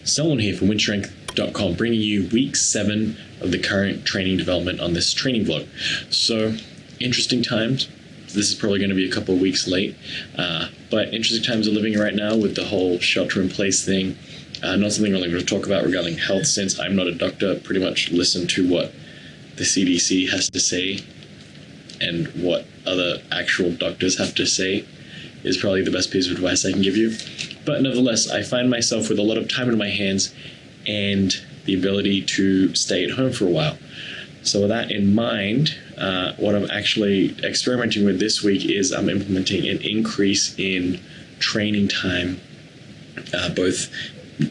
Selwyn here from WynnStrength.com, bringing you week 7 of the current training development on this training vlog. So, interesting times. This is probably going to be a couple of weeks late, but interesting times are living right now with the whole shelter-in-place thing. Not something I'm going to talk about regarding health, since I'm not a doctor. Pretty much listen to what the CDC has to say and what other actual doctors have to say is probably the best piece of advice I can give you. But nevertheless, I find myself with a lot of time in my hands and the ability to stay at home for a while. So with that in mind, what I'm actually experimenting with this week is I'm implementing an increase in training time, both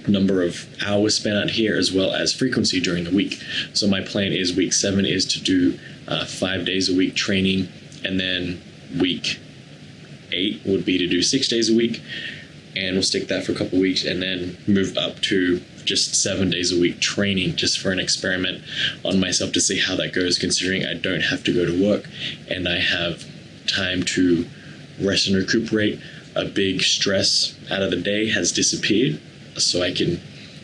number of hours spent out here as well as frequency during the week. So my plan is week 7 is to do 5 days a week training, and then week 8 would be to do 6 days a week, and we'll stick that for a couple of weeks and then move up to just 7 days a week training, just for an experiment on myself to see how that goes, considering I don't have to go to work and I have time to rest and recuperate. A big stress out of the day has disappeared, so I can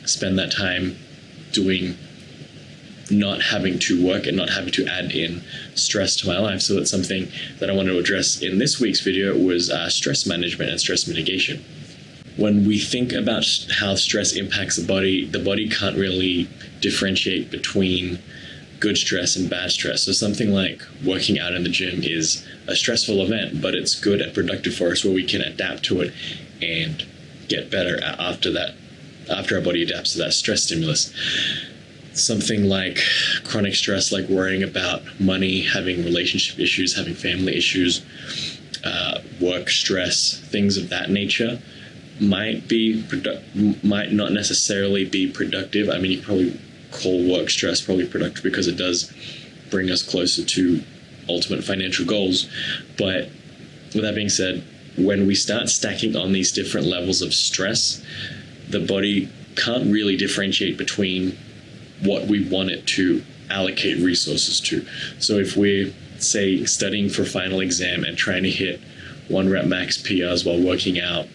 spend that time doing, not having to work and not having to add in stress to my life. So that's something that I wanted to address in this week's video, was stress management and stress mitigation. When we think about how stress impacts the body can't really differentiate between good stress and bad stress. So something like working out in the gym is a stressful event, but it's good and productive for us, where we can adapt to it and get better after our body adapts to that stress stimulus. Something like chronic stress, like worrying about money, having relationship issues, having family issues, work stress, things of that nature, might not necessarily be productive. I mean, you could probably call work stress probably productive because it does bring us closer to ultimate financial goals. But with that being said, when we start stacking on these different levels of stress, the body can't really differentiate between what we want it to allocate resources to. So if we're, say, studying for final exam and trying to hit 1 rep max PRs while working out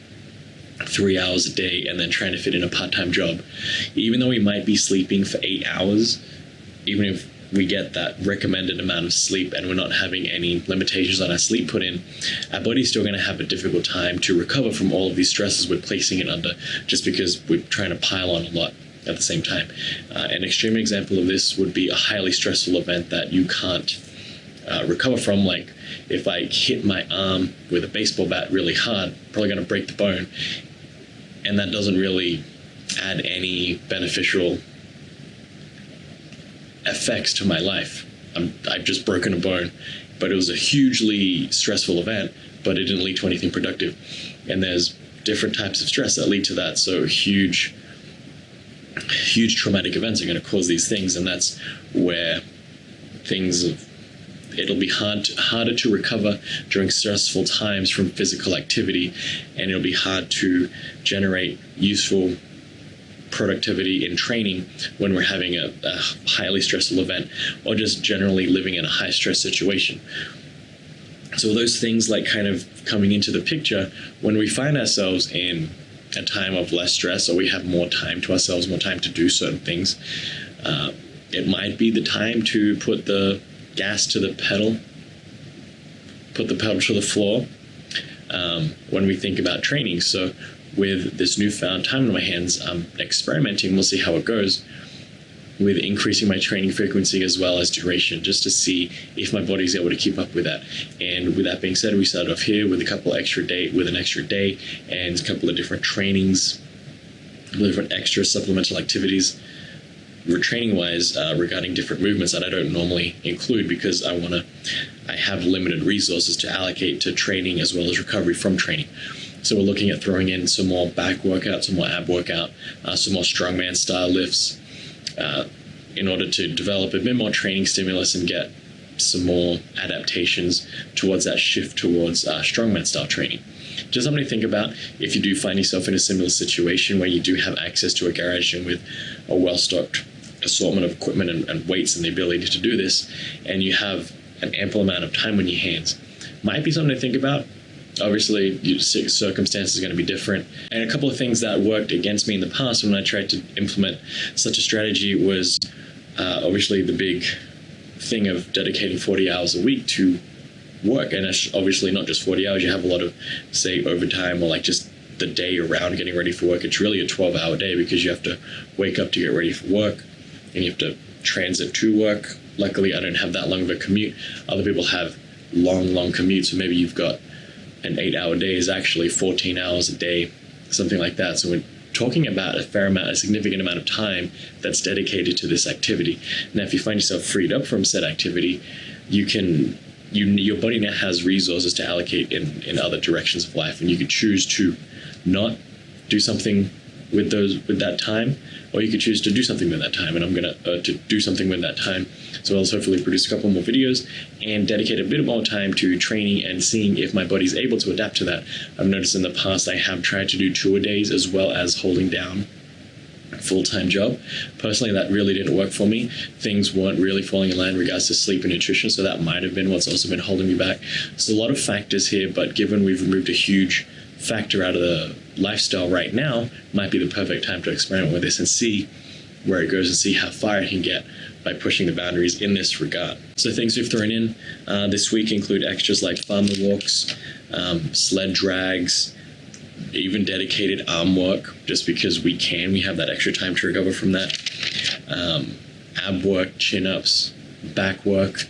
3 hours a day and then trying to fit in a part-time job, even though we might be sleeping for 8 hours, even if we get that recommended amount of sleep and we're not having any limitations on our sleep put in, our body's still going to have a difficult time to recover from all of these stresses we're placing it under, just because we're trying to pile on a lot at the same time. An extreme example of this would be a highly stressful event that you can't recover from. Like if I hit my arm with a baseball bat really hard, probably going to break the bone, and that doesn't really add any beneficial effects to my life. I've just broken a bone, but it was a hugely stressful event, but it didn't lead to anything productive. And there's different types of stress that lead to that. So huge traumatic events are going to cause these things, and that's where it'll be harder to recover during stressful times from physical activity, and it'll be hard to generate useful productivity in training when we're having a highly stressful event, or just generally living in a high stress situation. So those things like kind of coming into the picture when we find ourselves in a time of less stress, or we have more time to ourselves, more time to do certain things. It might be the time to put the gas to the pedal, put the pedal to the floor when we think about training. So with this newfound time in my hands, I'm experimenting, we'll see how it goes, with increasing my training frequency as well as duration, just to see if my body's able to keep up with that. And with that being said, we started off here with an extra day and a couple of different trainings, different extra supplemental activities training wise regarding different movements that I don't normally include, because I have limited resources to allocate to training as well as recovery from training. So we're looking at throwing in some more back workout, some more ab workout, some more strongman style lifts, in order to develop a bit more training stimulus and get some more adaptations towards that shift towards strongman style training. Just something to think about if you do find yourself in a similar situation where you do have access to a garage gym with a well-stocked assortment of equipment and weights and the ability to do this, and you have an ample amount of time on your hands. Might be something to think about Obviously, circumstances are going to be different. And a couple of things that worked against me in the past when I tried to implement such a strategy was obviously the big thing of dedicating 40 hours a week to work. And obviously not just 40 hours, you have a lot of, say, overtime or like just the day around getting ready for work. It's really a 12-hour day because you have to wake up to get ready for work and you have to transit to work. Luckily, I don't have that long of a commute. Other people have long commutes, so maybe you've got an 8-hour day is actually 14 hours a day, something like that. So we're talking about a significant amount of time that's dedicated to this activity. Now, if you find yourself freed up from said activity, your body now has resources to allocate in other directions of life, and you could choose to not do something with that time, or you could choose to do something with that time. And I'm gonna to do something with that time, so I'll hopefully produce a couple more videos and dedicate a bit more time to training and seeing if my body's able to adapt to that. I've noticed in the past I have tried to do 2-a-days as well as holding down a full-time job. Personally, that really didn't work for me. Things weren't really falling in line in regards to sleep and nutrition, so that might have been what's also been holding me back. There's a lot of factors here, but given we've removed a huge factor out of the lifestyle right now, might be the perfect time to experiment with this and see where it goes and see how far I can get by pushing the boundaries in this regard. So things we've thrown in this week include extras like farmer walks, sled drags, even dedicated arm work, just because we have that extra time to recover from that. Ab work, chin-ups, back work,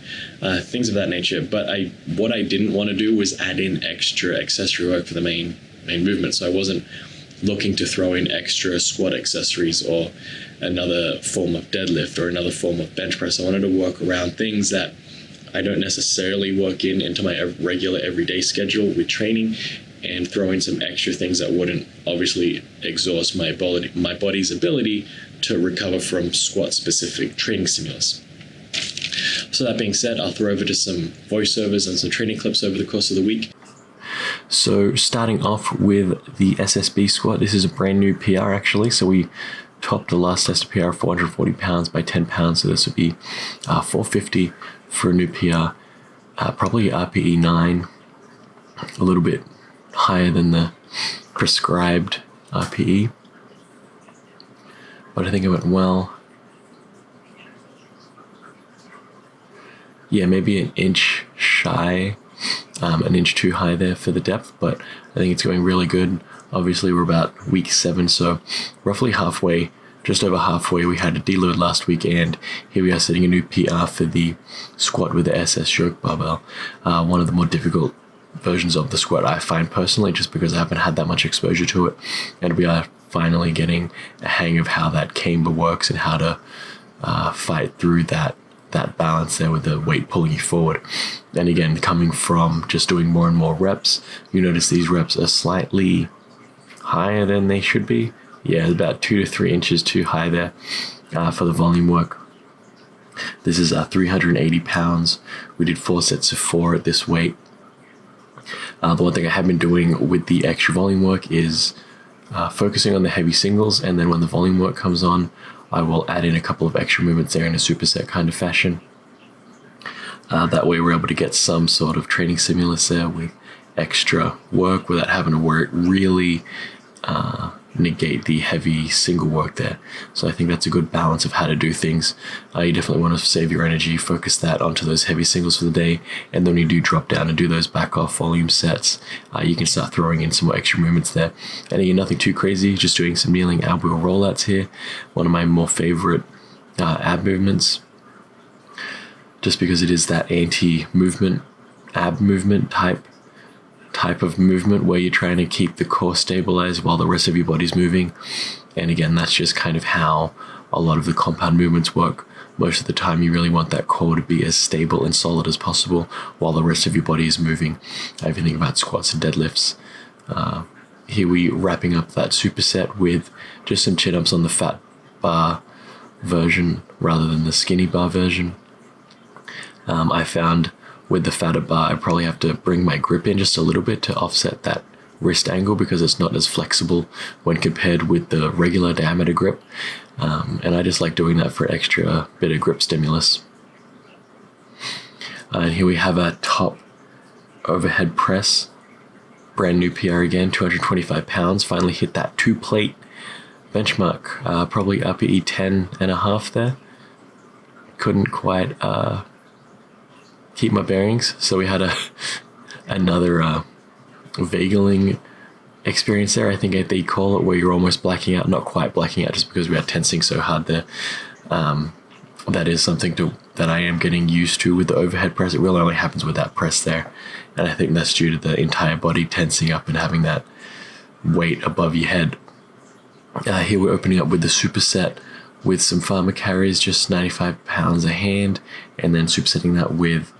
things of that nature. But what I didn't want to do was add in extra accessory work for the main movement. So I wasn't looking to throw in extra squat accessories or another form of deadlift or another form of bench press. I wanted to work around things that I don't necessarily work into my regular everyday schedule with training, and throw in some extra things that wouldn't obviously exhaust my body's ability to recover from squat-specific training stimulus. So that being said, I'll throw over to some voiceovers and some training clips over the course of the week. So starting off with the SSB squat, this is a brand new PR actually. So we topped the last tested PR 440 pounds by 10 pounds. So this would be 450 for a new PR, probably RPE 9, a little bit higher than the prescribed RPE. But I think it went well. Yeah, maybe an inch shy, an inch too high there for the depth, but I think it's going really good. Obviously, we're about week 7, so roughly halfway, just over halfway. We had a deload last week, and here we are setting a new PR for the squat with the SS yoke barbell. One of the more difficult versions of the squat I find personally, just because I haven't had that much exposure to it, and we are finally getting a hang of how that camber works and how to fight through that balance there with the weight pulling you forward. And again, coming from just doing more and more reps, you notice these reps are slightly higher than they should be. Yeah, about 2 to 3 inches too high there for the volume work. This is 380 pounds. We did 4 sets of 4 at this weight. The one thing I have been doing with the extra volume work is focusing on the heavy singles, and then when the volume work comes on, I will add in a couple of extra movements there in a superset kind of fashion. That way we're able to get some sort of training stimulus there with extra work without having to really negate the heavy single work there. So I think that's a good balance of how to do things. You definitely want to save your energy, focus that onto those heavy singles for the day, and then when you do drop down and do those back off volume sets, you can start throwing in some more extra movements there. And again, nothing too crazy, just doing some kneeling ab wheel rollouts here. One of my more favorite ab movements, just because it is that anti-movement ab movement type of movement where you're trying to keep the core stabilized while the rest of your body's moving. And again, that's just kind of how a lot of the compound movements work. Most of the time you really want that core to be as stable and solid as possible while the rest of your body is moving. If you think about squats and deadlifts, here we wrapping up that superset with just some chin-ups on the fat bar version rather than the skinny bar version. I found with the fatter bar, I probably have to bring my grip in just a little bit to offset that wrist angle because it's not as flexible when compared with the regular diameter grip. And I just like doing that for extra bit of grip stimulus. And here we have our top overhead press brand new PR again, 225 pounds. Finally hit that 2-plate benchmark, probably RPE 10.5 there. Couldn't quite keep my bearings, so we had another vageling experience there, I think they call it, where you're almost blacking out, not quite blacking out just because we are tensing so hard there. That is something that I am getting used to with the overhead press. It really only happens with that press there, and I think that's due to the entire body tensing up and having that weight above your head. Here we're opening up with the superset with some farmer carries, just 95 pounds a hand, and then supersetting that with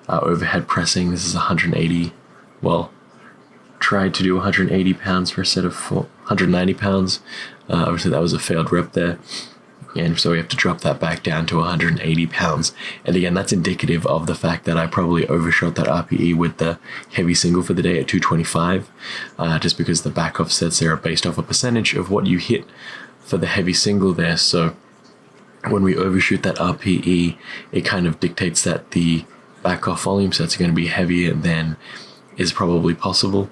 overhead pressing. This is 180, well, tried to do 180 pounds for a set of 190 pounds. Obviously that was a failed rep there, and so we have to drop that back down to 180 pounds. And again, that's indicative of the fact that I probably overshot that RPE with the heavy single for the day at 225, just because the back off sets there are based off a percentage of what you hit for the heavy single there. So when we overshoot that RPE, it kind of dictates that the back off volume sets are going to be heavier than is probably possible.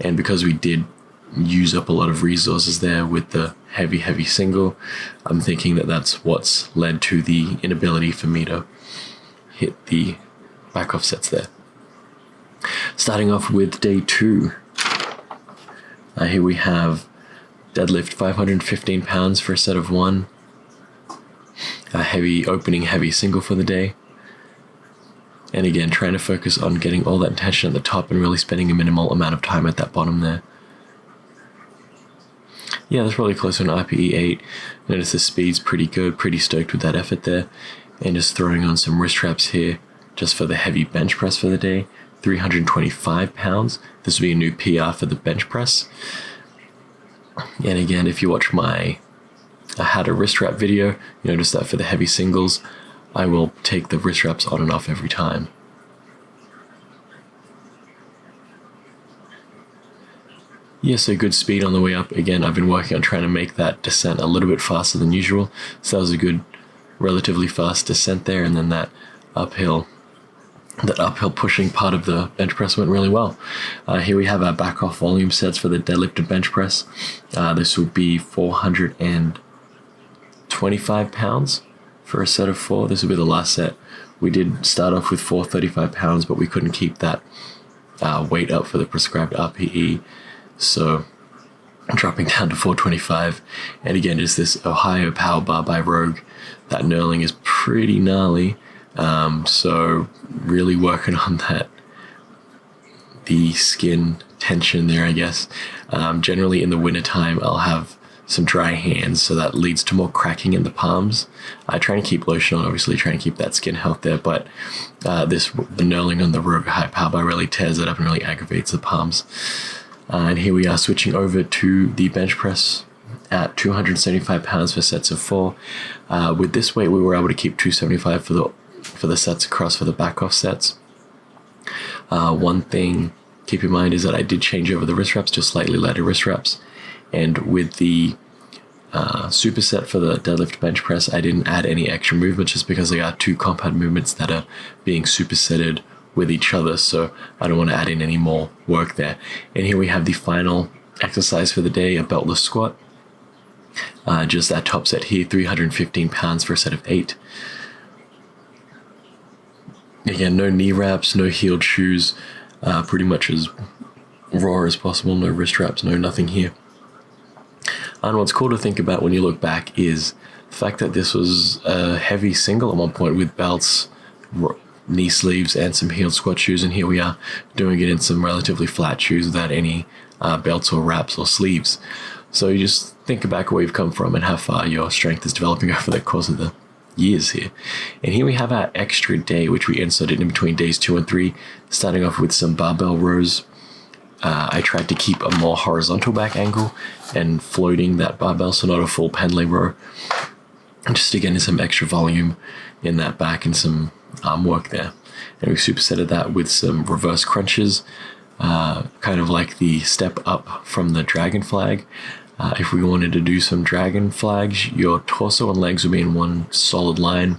And because we did use up a lot of resources there with the heavy single, I'm thinking that that's what's led to the inability for me to hit the back off sets there. Starting off with day 2, here we have deadlift 515 pounds for a set of 1, a heavy single for the day. And again, trying to focus on getting all that tension at the top and really spending a minimal amount of time at that bottom there. Yeah, that's probably close to an RPE 8. Notice the speed's pretty good, pretty stoked with that effort there. And just throwing on some wrist wraps here, just for the heavy bench press for the day, 325 pounds. This will be a new PR for the bench press. And again, if you watch my how to wrist wrap video, you notice that for the heavy singles, I will take the wrist wraps on and off every time. Yeah, so good speed on the way up. Again, I've been working on trying to make that descent a little bit faster than usual. So that was a good, relatively fast descent there, and then that uphill pushing part of the bench press went really well. Here we have our back off volume sets for the deadlift and bench press. This would be 425 pounds for a set of 4. This will be the last set. We did start off with 435 pounds, but we couldn't keep that weight up for the prescribed RPE. So dropping down to 425. And again, just this Ohio power bar by Rogue. That knurling is pretty gnarly. So really working on the skin tension there, I guess. Generally in the wintertime, I'll have some dry hands, so that leads to more cracking in the palms. I try and keep lotion on, obviously, trying to keep that skin health there, but the knurling on the Rogue high power bar really tears it up and really aggravates the palms. And here we are switching over to the bench press at 275 pounds for sets of 4. With this weight, we were able to keep 275 for the sets across for the back off sets. One thing keep in mind is that I did change over the wrist wraps to slightly lighter wrist wraps. And with the superset for the deadlift bench press, I didn't add any extra movement just because I got 2 compound movements that are being supersetted with each other, so I don't want to add in any more work there. And here we have the final exercise for the day, a beltless squat. Just that top set here, 315 pounds for a set of 8. Again, no knee wraps, no heeled shoes, pretty much as raw as possible, no wrist wraps, no nothing here. And what's cool to think about when you look back is the fact that this was a heavy single at one point with belts, knee sleeves, and some heeled squat shoes, and here we are doing it in some relatively flat shoes without any belts or wraps or sleeves. So you just think back where you've come from and how far your strength is developing over the course of the years here. And here we have our extra day, which we inserted in between days 2 and 3, starting off with some barbell rows. I tried to keep a more horizontal back angle and floating that barbell, so not a full pendlay row. And just again, some extra volume in that back and some arm work there. And we supersetted that with some reverse crunches, kind of like the step up from the dragon flag. If we wanted to do some dragon flags, your torso and legs would be in one solid line.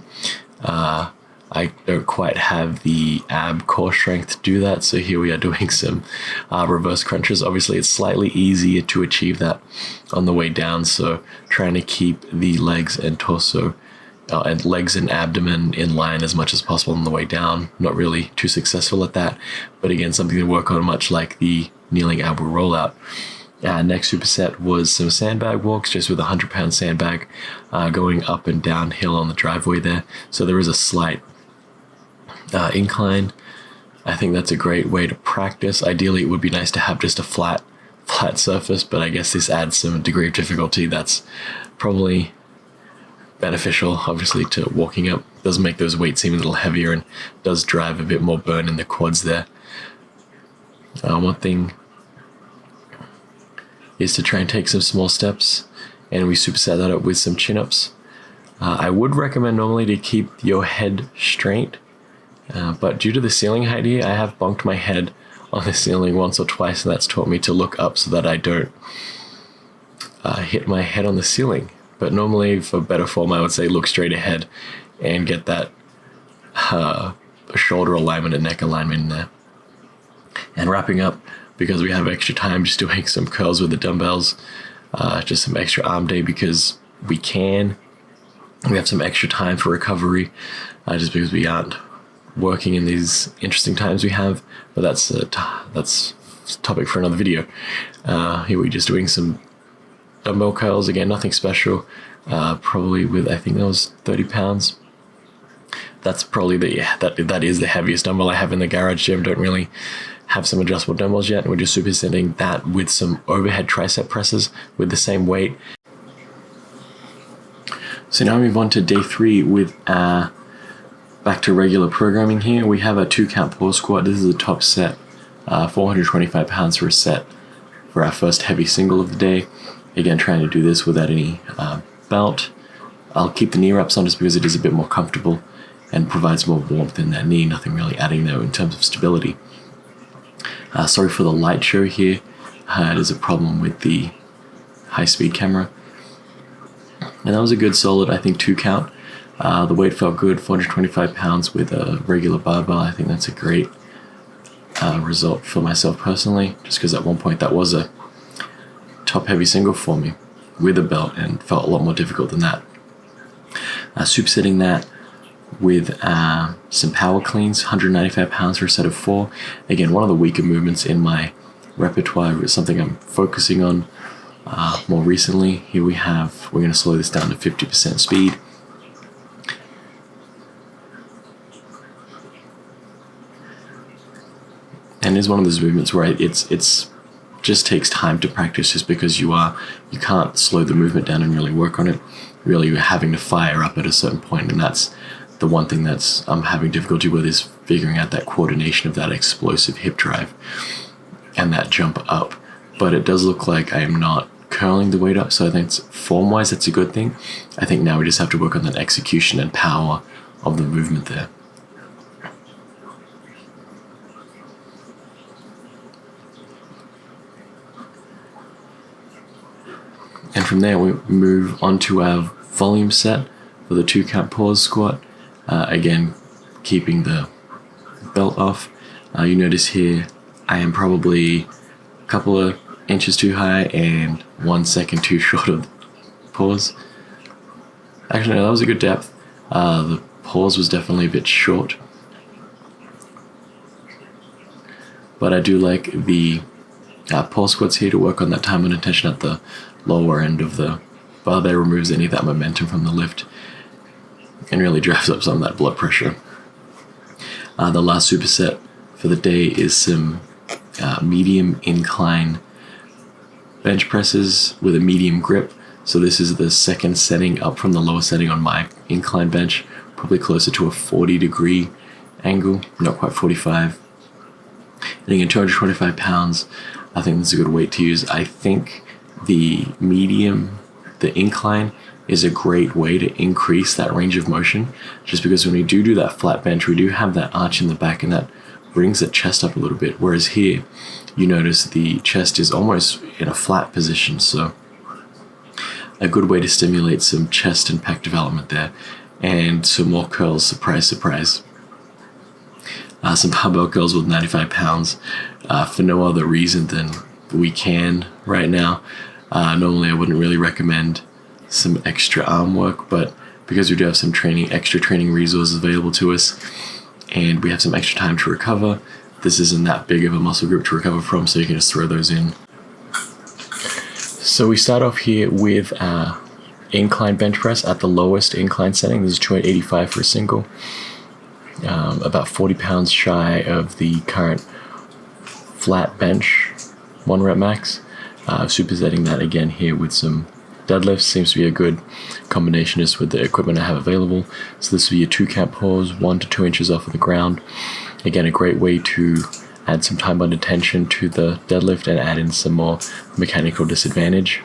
I I don't quite have the ab core strength to do that. So here we are doing some reverse crunches. Obviously, it's slightly easier to achieve that on the way down. So trying to keep the legs and torso and legs and abdomen in line as much as possible on the way down. Not really too successful at that. But again, something to work on, much like the kneeling elbow rollout. Next superset was some sandbag walks, just with a 100-pound sandbag going up and downhill on the driveway there. So there is a slight incline. I think that's a great way to practice. Ideally, it would be nice to have just a flat surface, but I guess this adds some degree of difficulty. That's probably beneficial, obviously, to walking up. Does make those weights seem a little heavier and does drive a bit more burn in the quads there. One thing is to try and take some small steps, and we superset that up with some chin-ups. I would recommend normally to keep your head straight, but due to the ceiling height here, I have bunked my head on the ceiling once or twice, and that's taught me to look up so that I don't hit my head on the ceiling. But normally, for better form, I would say look straight ahead and get that shoulder alignment and neck alignment in there. And wrapping up, because we have extra time, just doing some curls with the dumbbells, just some extra arm day because we can. We have some extra time for recovery, just because we aren't working in these interesting times we have. But that's a topic for another video. Here we're just doing some dumbbell curls. Again, nothing special. Probably with, I think that was 30 pounds. That's probably that is the heaviest dumbbell I have in the garage gym. Don't really have some adjustable dumbbells yet, and we're just supersetting that with some overhead tricep presses with the same weight. So now we move on to day 3 with back to regular programming here. We have a 2-count pause squat. This is the top set, 425 pounds for a set for our first heavy single of the day. Again, trying to do this without any belt. I'll keep the knee wraps on just because it is a bit more comfortable and provides more warmth in that knee. Nothing really adding though in terms of stability. Sorry for the light show here. It is a problem with the high-speed camera. And that was a good solid, I think, 2-count. The weight felt good, 425 pounds with a regular barbell. I think that's a great result for myself personally, just because at one point that was a top heavy single for me with a belt and felt a lot more difficult than that. Supersetting that with some power cleans, 195 pounds for a set of 4. Again, one of the weaker movements in my repertoire is something I'm focusing on more recently. Here we're going to slow this down to 50% speed. And it's one of those movements where it's just takes time to practice, just because you can't slow the movement down and really work on it. Really, you're having to fire up at a certain point, and that's the one thing that's I'm having difficulty with, is figuring out that coordination of that explosive hip drive and that jump up. But it does look like I am not curling the weight up, so I think form-wise that's a good thing. I think now we just have to work on that execution and power of the movement there. And from there we move on to our volume set for the 2-count pause squat. Again, keeping the belt off. You notice here I am probably a couple of inches too high and 1 second too short of the pause. Actually, no, that was a good depth. The pause was definitely a bit short. But I do like the pause squats here to work on that time and intention at the lower end of the bar there, removes any of that momentum from the lift and really drives up some of that blood pressure. The last superset for the day is some medium incline bench presses with a medium grip. So this is the second setting up from the lower setting on my incline bench, probably closer to a 40-degree angle, not quite 45. And again, 225 pounds, I think that's a good weight to use. I think the incline is a great way to increase that range of motion, just because when we do that flat bench, we do have that arch in the back, and that brings the chest up a little bit. Whereas here, you notice the chest is almost in a flat position. So a good way to stimulate some chest and pec development there. and some more curls, surprise, surprise. Some barbell curls with 95 pounds for no other reason than we can right now. Normally I wouldn't really recommend some extra arm work, but because we do have some extra training resources available to us, and we have some extra time to recover, this isn't that big of a muscle group to recover from, so you can just throw those in. So we start off here with incline bench press at the lowest incline setting. This is 285 for a single, about 40 pounds shy of the current flat bench 1 rep max. Supersetting that again here with some deadlifts seems to be a good combination just with the equipment I have available. So this will be a 2 count pause, 1 to 2 inches off of the ground. Again, a great way to add some time under tension to the deadlift and add in some more mechanical disadvantage.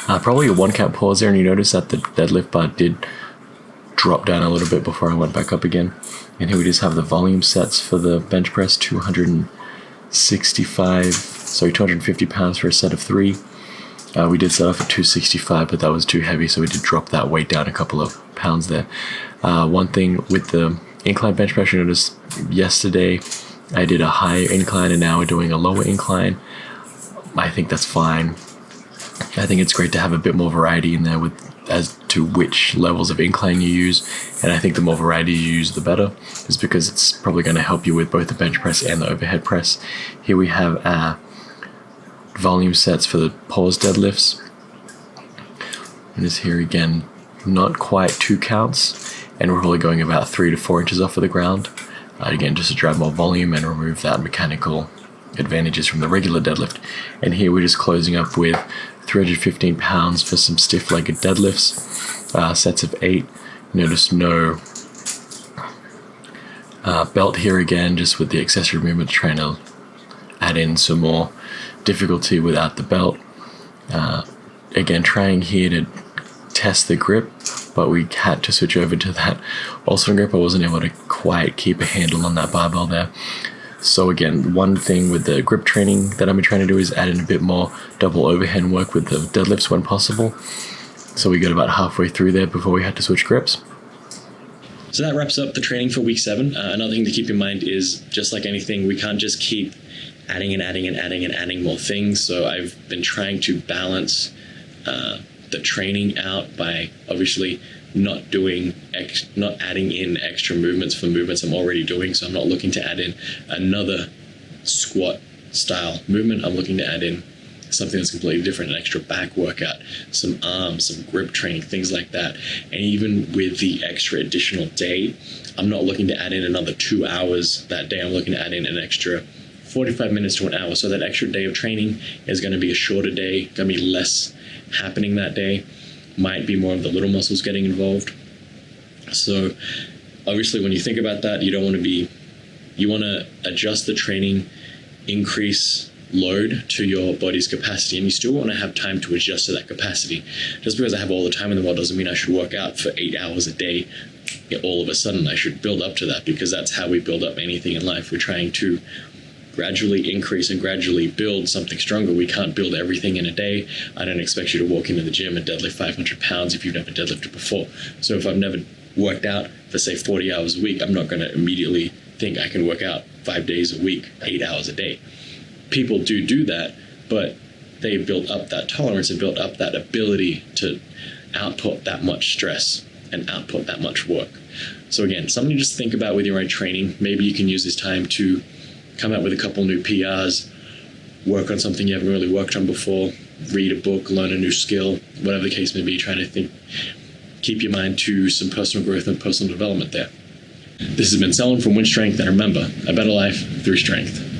Probably a 1 count pause there, and you notice that the deadlift bar did drop down a little bit before I went back up again. And here we just have the volume sets for the bench press, 250 pounds for a set of 3. We did set off at 265, but that was too heavy, so we did drop that weight down a couple of pounds there. One thing with the incline bench press, you noticed yesterday I did a higher incline and now we're doing a lower incline. I think that's fine. I think it's great to have a bit more variety in there as to which levels of incline you use, and I think the more variety you use the better, just because it's probably going to help you with both the bench press and the overhead press. Here we have volume sets for the pause deadlifts, and this here again, not quite 2 counts, and we're probably going about 3 to 4 inches off of the ground. Again, just to drive more volume and remove that mechanical advantages from the regular deadlift. And here we're just closing up with 315 pounds for some stiff-legged deadlifts, sets of 8. Notice no belt here again, just with the accessory movement, trying to add in some more difficulty without the belt. Again, trying here to test the grip, but we had to switch over to that Olsen grip. I wasn't able to quite keep a handle on that barbell there. So again, one thing with the grip training that I've been trying to do is add in a bit more double overhand work with the deadlifts when possible. So we got about halfway through there before we had to switch grips. So that wraps up the training for week 7. Another thing to keep in mind is, just like anything, we can't just keep adding and adding and adding and adding more things. So I've been trying to balance the training out by obviously not adding in extra movements for movements I'm already doing. So I'm not looking to add in another squat style movement. I'm looking to add in something that's completely different, an extra back workout, some arms, some grip training, things like that. And even with the extra additional day, I'm not looking to add in another 2 hours that day. I'm looking to add in an extra 45 minutes to an hour. So that extra day of training is going to be a shorter day, going to be less happening that day. Might be more of the little muscles getting involved. So obviously when you think about that, you want to adjust the training, increase load to your body's capacity, and you still want to have time to adjust to that capacity. Just because I have all the time in the world doesn't mean I should work out for 8 hours a day all of a sudden. I should build up to that, because that's how we build up anything in life. We're trying to gradually increase and gradually build something stronger. We can't build everything in a day. I don't expect you to walk into the gym and deadlift 500 pounds if you've never deadlifted before. So if I've never worked out for, say, 40 hours a week, I'm not going to immediately think I can work out 5 days a week, 8 hours a day. People do that, but they build up that tolerance and build up that ability to output that much stress and output that much work. So again, something to just think about with your own training. Maybe you can use this time to come out with a couple new PRs, work on something you haven't really worked on before, read a book, learn a new skill, whatever the case may be, trying to keep your mind to some personal growth and personal development there. This has been Selwyn from WynnStrength, and remember, a better life through strength.